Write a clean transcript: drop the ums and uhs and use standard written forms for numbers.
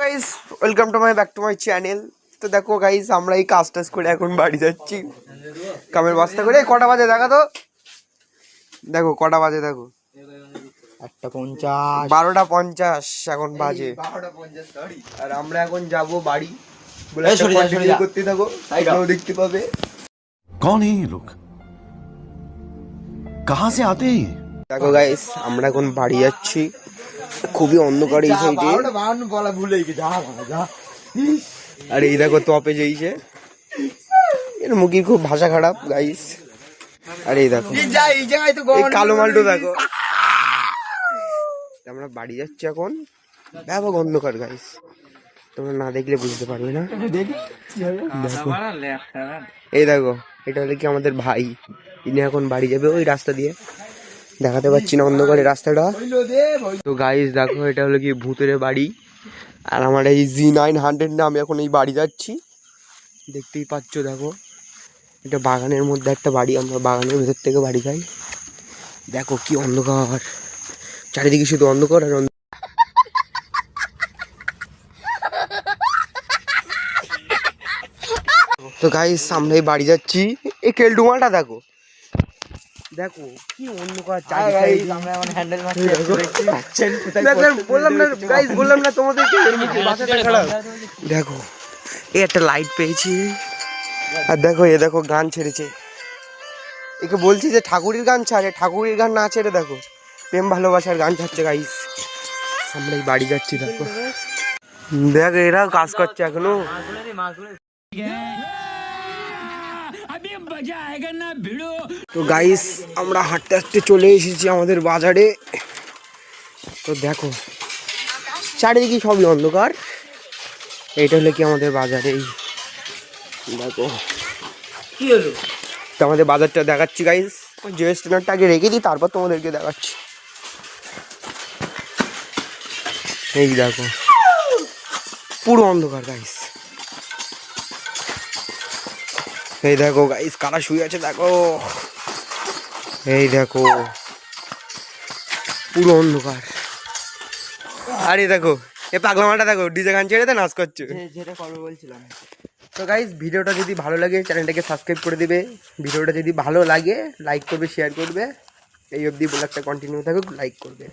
Guys welcome to back to my channel. তো দেখো guys আমরা এই কাজ টাজ করে এখন বাড়ি যাচ্ছি কামের বস্তা করে। কটা বাজে দেখা তো, দেখো কটা বাজে, দেখো 12:50 এখন বাজে। আর আমরা এখন যাব বাড়ি বলে কন্টিনিউ করতে থাকো, দেখতে পাবে। कौन है ये लोग कहां से आते हैं? দেখো গাইস আমরা এখন বাড়ি যাচ্ছি, খুবই অন্ধকার এই সাইডে। আর এই দেখো তপে যেইছে, এর মুখের খুব ভাষা খারাপ গাইস। আর এই দেখো এই কালো মালটো দেখো। আমরা বাড়ি যাচ্ছি এখন, ব্যাপক অন্ধকার গাইস, তোমরা না দেখলে বুঝতে পারবে না। দেখো এই দেখো, এটা হলো কি আমাদের ভাই, ইনি এখন বাড়ি যাবে ওই রাস্তা দিয়ে, দেখাতে পাচ্ছি না অন্ধকারে রাস্তাটা। তো গাইস দেখো এটা হলো কি ভূতের বাড়ি। আর আমার এই G900 না, আমি এখন এই বাড়ি যাচ্ছি, দেখতেই পাচ্ছ। দেখো এটা বাগানের মধ্যে একটা বাড়ি, আমরা বাগানের ভেতর থেকে বাড়ি যাই। দেখো কি অন্ধকার, চারিদিকে শুধু অন্ধকার আর তো গাইস আমরা এই বাড়ি যাচ্ছি। এই কেলডুমাটা দেখো, দেখো কি অন্ধকার, বললাম না গাইস, বললাম না তোমাদেরকে বাসাটা খারাপ। দেখো এই একটা লাইট পেয়েছি, আর দেখো এ দেখো গান ছেড়েছে। একে বলছি যে ঠাকুরের গান ছাড়ে, ঠাকুরের গান না ছেড়ে দেখো প্রেম ভালোবাসার গান ছাড়ছে। গাইস আমরা এই বাড়ি যাচ্ছি, দেখো দেখো এরা কাজ করছে এখনো। তো গাইস আমরা হাঁটতে হাঁটতে চলে এসেছি আমাদের বাজারে। তো দেখো চারিদিকে সবই অন্ধকার, এইটা হলো কি আমাদের বাজারে। দেখো কি হলো, তো আমাদের বাজারটা দেখাচ্ছি গাইস। যে স্ট্যান্ডারটা আগে রেখে দিই, তারপর তোমাদেরকে দেখাচ্ছি। এই দেখো পুরো অন্ধকার গাইস। এই দেখো গাইস কারা শুয়ে আছে দেখো, এই দেখো পুরো অন্ধকার। আরে দেখো এ পাগলামাটা দেখো, ডিজে গান ছেড়ে নাচ করছে, যেটা করবে বলছিলাম। তো গাইস ভিডিওটা যদি ভালো লাগে চ্যানেলটাকে সাবস্ক্রাইব করে দিবে, ভিডিওটা যদি ভালো লাগে লাইক করবে, শেয়ার করবে। এই অবধি ব্লগটা কন্টিনিউ থাকুক, লাইক করবে।